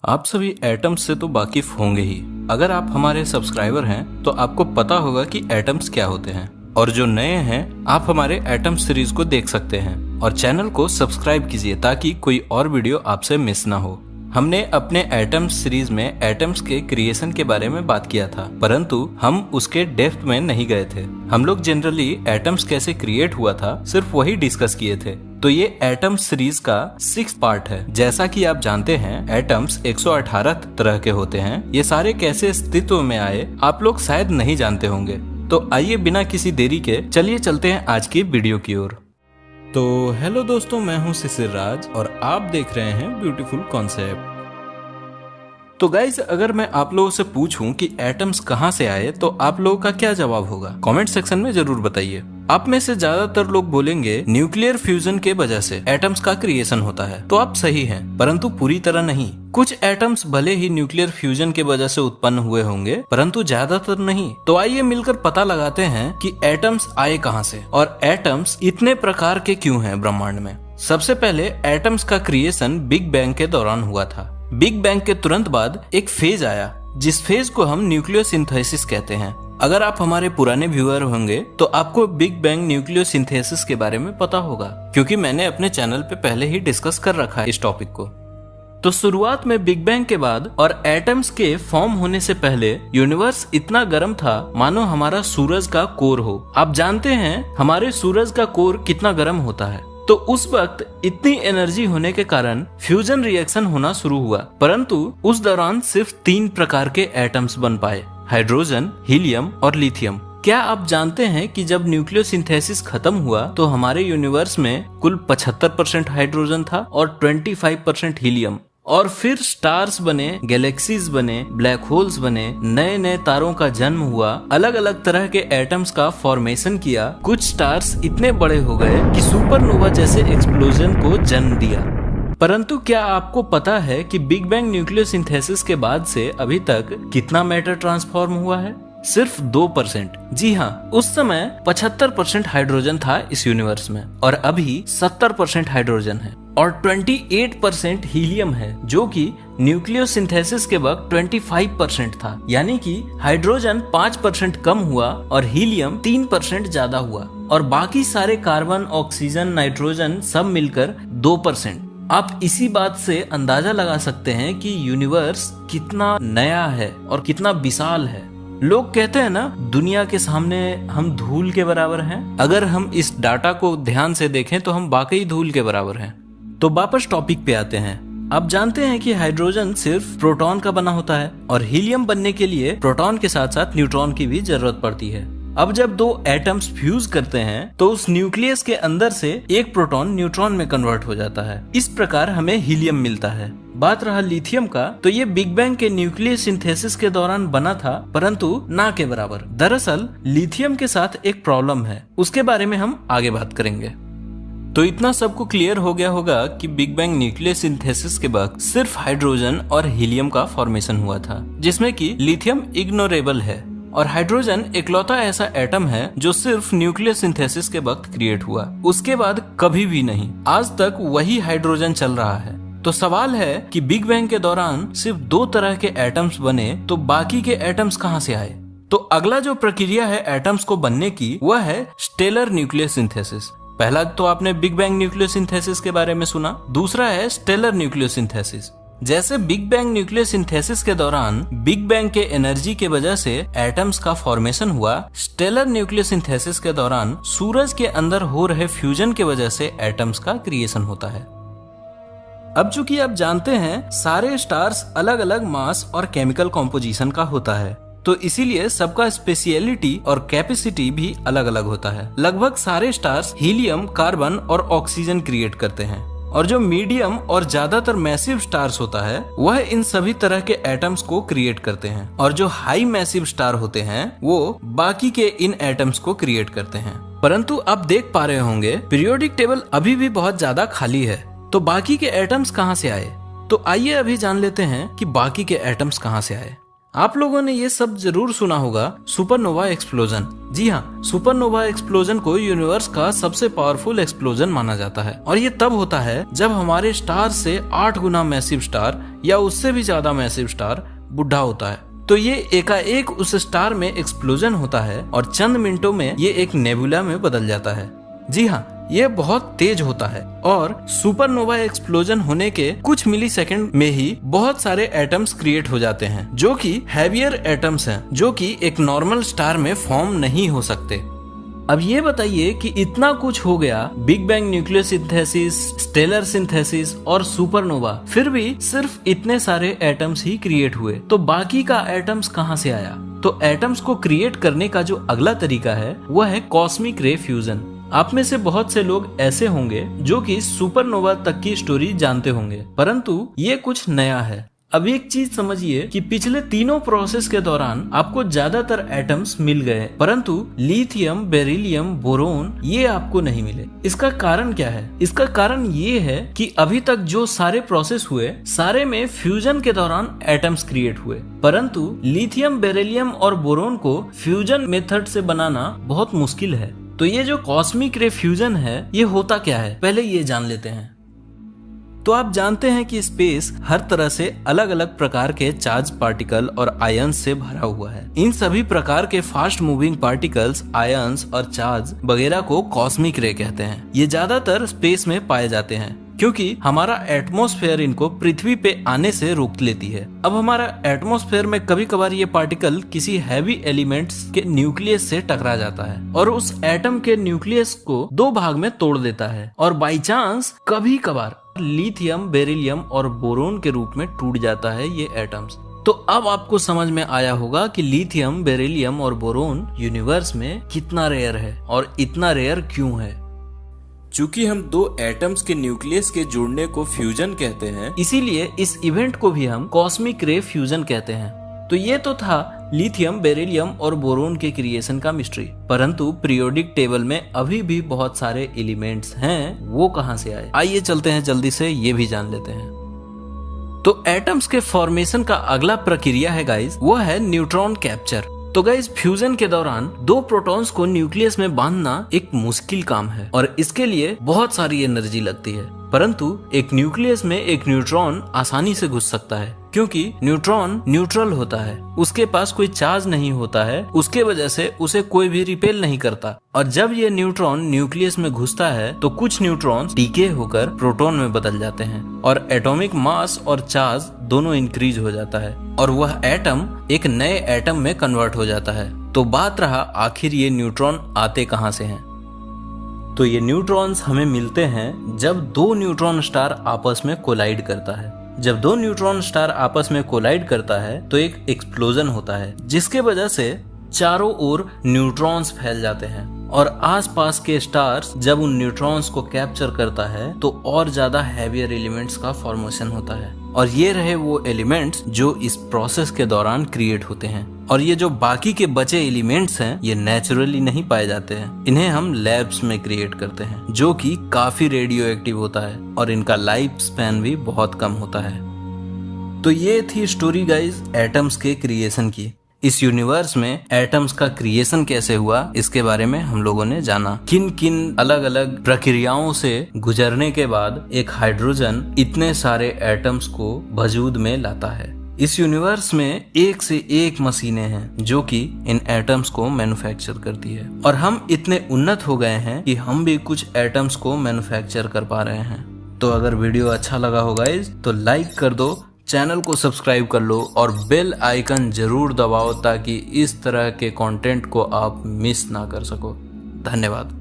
आप सभी एटम्स से तो वाकिफ होंगे ही। अगर आप हमारे सब्सक्राइबर हैं तो आपको पता होगा कि एटम्स क्या होते हैं, और जो नए हैं आप हमारे एटम सीरीज को देख सकते हैं और चैनल को सब्सक्राइब कीजिए ताकि कोई और वीडियो आपसे मिस ना हो। हमने अपने एटम्स सीरीज में एटम्स के क्रिएशन के बारे में बात किया था, परंतु हम उसके डेप्थ में नहीं गए थे। हम लोग जनरली एटम्स कैसे क्रिएट हुआ था सिर्फ वही डिस्कस किए थे। तो ये एटम सीरीज का 6th पार्ट है। जैसा कि आप जानते हैं एटम्स 118 तरह के होते हैं। ये सारे कैसे अस्तित्व में आए आप लोग शायद नहीं जानते होंगे। तो आइए बिना किसी देरी के चलिए चलते हैं आज की वीडियो की ओर। तो हेलो दोस्तों, मैं हूं शिशिर राज और आप देख रहे हैं ब्यूटीफुल कॉन्सेप्ट। तो गाइज, अगर मैं आप लोगों से पूछूं कि एटम्स कहां से आए तो आप लोगों का क्या जवाब होगा? कमेंट सेक्शन में जरूर बताइए। आप में से ज्यादातर लोग बोलेंगे न्यूक्लियर फ्यूजन के वजह से एटम्स का क्रिएशन होता है। तो आप सही हैं, परंतु पूरी तरह नहीं। कुछ एटम्स भले ही न्यूक्लियर फ्यूजन के वजह से उत्पन्न हुए होंगे, परंतु ज्यादातर नहीं। तो आइए मिलकर पता लगाते हैं कि एटम्स आए कहां से और एटम्स इतने प्रकार के क्यों हैं ब्रह्मांड में। सबसे पहले एटम्स का क्रिएशन बिग बैंग के दौरान हुआ था। बिग बैंग के तुरंत बाद एक फेज आया जिस फेज को हम न्यूक्लियोसिंथेसिस कहते हैं। अगर आप हमारे पुराने व्यूअर होंगे तो आपको बिग बैंग न्यूक्लियोसिंथेसिस के बारे में पता होगा, क्योंकि मैंने अपने चैनल पे पहले ही डिस्कस कर रखा है इस टॉपिक को। तो शुरुआत में बिग बैंग के बाद और एटम्स के फॉर्म होने से पहले यूनिवर्स इतना गर्म था मानो हमारा सूरज का कोर हो। आप जानते हैं हमारे सूरज का कोर कितना गर्म होता है। तो उस वक्त इतनी एनर्जी होने के कारण फ्यूजन रिएक्शन होना शुरू हुआ, परंतु उस दौरान सिर्फ 3 प्रकार के एटम्स बन पाए, हाइड्रोजन, हीलियम और लिथियम। क्या आप जानते हैं कि जब न्यूक्लियोसिंथेसिस खत्म हुआ तो हमारे यूनिवर्स में कुल 75% हाइड्रोजन था और 25% हीलियम। और फिर स्टार्स बने, गैलेक्सीज बने, ब्लैक होल्स बने, नए नए तारों का जन्म हुआ, अलग अलग तरह के एटम्स का फॉर्मेशन किया। कुछ स्टार्स इतने बड़े हो गए कि सुपरनोवा जैसे एक्सप्लोजन को जन्म दिया। परंतु क्या आपको पता है कि बिग बैंग न्यूक्लियोसिंथेसिस के बाद से अभी तक कितना मैटर ट्रांसफॉर्म हुआ है? सिर्फ 2%। जी हाँ, उस समय 75% हाइड्रोजन था इस यूनिवर्स में और अभी 70% हाइड्रोजन है और 28% हीलियम है, जो कि न्यूक्लियोसिंथेसिस के वक्त 25% था। यानी कि हाइड्रोजन 5% कम हुआ और हीलियम 3% ज्यादा हुआ और बाकी सारे कार्बन, ऑक्सीजन, नाइट्रोजन सब मिलकर 2%। आप इसी बात से अंदाजा लगा सकते हैं कि यूनिवर्स कितना नया है और कितना विशाल है। लोग कहते हैं ना, दुनिया के सामने हम धूल के बराबर हैं। अगर हम इस डाटा को ध्यान से देखें तो हम वाकई धूल के बराबर हैं। तो वापस टॉपिक पे आते हैं। आप जानते हैं कि हाइड्रोजन सिर्फ प्रोटॉन का बना होता है और हीलियम बनने के लिए प्रोटॉन के साथ साथ न्यूट्रॉन की भी जरूरत पड़ती है। अब जब 2 एटम्स फ्यूज करते हैं तो उस न्यूक्लियस के अंदर से एक प्रोटॉन न्यूट्रॉन में कन्वर्ट हो जाता है। इस प्रकार हमें हीलियम मिलता है। बात रहा लिथियम का, तो ये बिग बैंग के न्यूक्लियोसिंथेसिस के दौरान बना था, परंतु ना के बराबर। दरअसल लिथियम के साथ एक प्रॉब्लम है, उसके बारे में हम आगे बात करेंगे। तो इतना सबको क्लियर हो गया होगा कि बिग बैंग न्यूक्लियोसिंथेसिस के वक्त सिर्फ हाइड्रोजन और हीलियम का फॉर्मेशन हुआ था, जिसमें कि लिथियम इग्नोरेबल है और हाइड्रोजन एकलौता ऐसा एटम है जो सिर्फ न्यूक्लियोसिंथेसिस के वक्त क्रिएट हुआ। उसके बाद कभी भी नहीं, आज तक वही हाइड्रोजन चल रहा है। तो सवाल है कि बिग बैंग के दौरान सिर्फ 2 तरह के एटम्स बने, तो बाकी के एटम्स कहां से आए? तो अगला जो प्रक्रिया है एटम्स को बनने की, वह है स्टेलर न्यूक्लियोसिंथेसिस। पहला तो आपने बिग बैंग न्यूक्लियोसिंथेसिस के बारे में सुना, दूसरा है स्टेलर न्यूक्लियोसिंथेसिस। जैसे बिग बैंग न्यूक्लियोसिंथेसिस के दौरान बिग बैंग के एनर्जी के वजह से एटम्स का फॉर्मेशन हुआ, स्टेलर न्यूक्लियोसिंथेसिस के दौरान सूरज के अंदर हो रहे फ्यूजन के वजह से एटम्स का क्रिएशन होता है। अब चूंकि आप जानते हैं सारे स्टार्स अलग अलग मास और केमिकल कॉम्पोजिशन का होता है, तो इसीलिए सबका स्पेशियलिटी और कैपेसिटी भी अलग अलग होता है। लगभग सारे स्टार्स हीलियम, कार्बन और ऑक्सीजन क्रिएट करते हैं और जो मीडियम और ज्यादातर मैसिव स्टार्स होता है वह इन सभी तरह के एटम्स को क्रिएट करते हैं और जो हाई मैसिव स्टार होते हैं वो बाकी के इन एटम्स को क्रिएट करते हैं। परंतु आप देख पा रहे होंगे पीरियोडिक टेबल अभी भी बहुत ज्यादा खाली है। तो बाकी के एटम्स कहां से आए? तो आइए अभी जान लेते हैं कि बाकी के एटम्स कहां से आए। आप लोगों ने ये सब जरूर सुना होगा, सुपरनोवा एक्सप्लोजन। जी हाँ, सुपरनोवा एक्सप्लोजन को यूनिवर्स का सबसे पावरफुल एक्सप्लोजन माना जाता है और ये तब होता है जब हमारे स्टार से 8 गुना मैसिव स्टार या उससे भी ज्यादा मैसिव स्टार बुढ़ा होता है। तो ये एकाएक उस स्टार में एक्सप्लोजन होता है और चंद मिनटों में ये एक नेबुला में बदल जाता है। जी हाँ, ये बहुत तेज होता है और सुपरनोवा एक्सप्लोजन होने के कुछ मिलीसेकंड में ही बहुत सारे एटम्स क्रिएट हो जाते हैं, जो कि हैवियर एटम्स हैं, जो कि एक नॉर्मल स्टार में फॉर्म नहीं हो सकते। अब ये बताइए कि इतना कुछ हो गया, big bang, nuclear synthesis, stellar synthesis और सुपरनोवा, फिर भी सिर्फ इतने सारे एटम्स ही क्रिएट हुए, तो बाकी का एटम्स कहाँ से आया? तो एटम्स को क्रिएट करने का जो अगला तरीका है वह है कॉस्मिक रे फ्यूजन। आप में से बहुत से लोग ऐसे होंगे जो कि सुपरनोवा तक की स्टोरी जानते होंगे, परंतु ये कुछ नया है। अब एक चीज समझिए कि पिछले तीनों प्रोसेस के दौरान आपको ज्यादातर एटम्स मिल गए, परंतु लिथियम, बेरिलियम, बोरोन ये आपको नहीं मिले। इसका कारण क्या है? इसका कारण ये है कि अभी तक जो सारे प्रोसेस हुए, सारे में फ्यूजन के दौरान एटम्स क्रिएट हुए, परंतु लिथियम, बेरिलियम और बोरोन को फ्यूजन मेथड से बनाना बहुत मुश्किल है। तो ये जो कॉस्मिक रे फ्यूजन है, ये होता क्या है, पहले ये जान लेते हैं। तो आप जानते हैं कि स्पेस हर तरह से अलग अलग प्रकार के चार्ज पार्टिकल और आयंस से भरा हुआ है। इन सभी प्रकार के फास्ट मूविंग पार्टिकल्स, आयंस और चार्ज वगैरह को कॉस्मिक रे कहते हैं। ये ज्यादातर स्पेस में पाए जाते हैं क्योंकि हमारा एटमॉस्फेयर इनको पृथ्वी पे आने से रोक लेती है। अब हमारा एटमॉस्फेयर में कभी कभार ये पार्टिकल किसी हैवी एलिमेंट्स के न्यूक्लियस से टकरा जाता है और उस एटम के न्यूक्लियस को 2 भाग में तोड़ देता है और बाई चांस कभी कभार लिथियम, बेरिलियम और बोरोन के रूप में टूट जाता है ये एटम्स। तो अब आपको समझ में आया होगा कि लिथियम, बेरिलियम और बोरोन यूनिवर्स में कितना रेयर है और इतना रेयर क्यों है। चूंकि हम 2 एटम्स के न्यूक्लियस के जुड़ने को फ्यूजन कहते हैं, इसीलिए इस इवेंट को भी हम कॉस्मिक रे फ्यूजन कहते हैं। तो ये तो था लिथियम, बेरिलियम और बोरोन के क्रिएशन का मिस्ट्री, परंतु पीरियोडिक टेबल में अभी भी बहुत सारे एलिमेंट्स हैं, वो कहां से आए? आइए चलते हैं, जल्दी से ये भी जान लेते हैं। तो एटम्स के फॉर्मेशन का अगला प्रक्रिया है गाइस, वो है न्यूट्रॉन कैप्चर। तो गाइस, फ्यूजन के दौरान 2 प्रोटॉन्स को न्यूक्लियस में बांधना एक मुश्किल काम है और इसके लिए बहुत सारी एनर्जी लगती है, परंतु एक न्यूक्लियस में एक न्यूट्रॉन आसानी से घुस सकता है क्योंकि न्यूट्रॉन न्यूट्रल होता है, उसके पास कोई चार्ज नहीं होता है, उसके वजह से उसे कोई भी रिपेल नहीं करता। और जब ये न्यूट्रॉन न्यूक्लियस में घुसता है तो कुछ न्यूट्रॉन डीके होकर प्रोटॉन में बदल जाते हैं और एटॉमिक मास और चार्ज दोनों इंक्रीज हो जाता है और वह एटम एक नए एटम में कन्वर्ट हो जाता है। तो बात रहा आखिर ये न्यूट्रॉन आते कहां से हैं? तो ये न्यूट्रॉन्स हमें मिलते हैं जब 2 न्यूट्रॉन स्टार आपस में कोलाइड करता है। जब 2 न्यूट्रॉन स्टार आपस में कोलाइड करता है तो एक एक्सप्लोजन होता है जिसके वजह से चारों ओर न्यूट्रॉन्स फैल जाते हैं और आसपास के स्टार्स जब उन न्यूट्रॉन्स को कैप्चर करता है तो और ज्यादा हैवियर एलिमेंट्स का फॉर्मेशन होता है और ये रहे वो एलिमेंट्स जो इस प्रोसेस के दौरान क्रिएट होते हैं। और ये जो बाकी के बचे एलिमेंट्स हैं ये नेचुरली नहीं पाए जाते हैं, इन्हें हम लैब्स में क्रिएट करते हैं जो कि काफी रेडियो एक्टिव होता है और इनका लाइफ स्पैन भी बहुत कम होता है। तो ये थी स्टोरी गाइज एटम्स के क्रिएशन की। इस यूनिवर्स में एटम्स का क्रिएशन कैसे हुआ इसके बारे में हम लोगों ने जाना। किन किन अलग अलग प्रक्रियाओं से गुजरने के बाद एक हाइड्रोजन इतने सारे एटम्स को वजूद में लाता है। इस यूनिवर्स में एक से एक मशीनें हैं जो कि इन एटम्स को मैन्युफैक्चर करती है और हम इतने उन्नत हो गए हैं कि हम भी कुछ एटम्स को मैन्युफैक्चर कर पा रहे हैं। तो अगर वीडियो अच्छा लगा हो गाइस तो लाइक कर दो, चैनल को सब्सक्राइब कर लो और बेल आइकन जरूर दबाओ ताकि इस तरह के कंटेंट को आप मिस ना कर सको। धन्यवाद।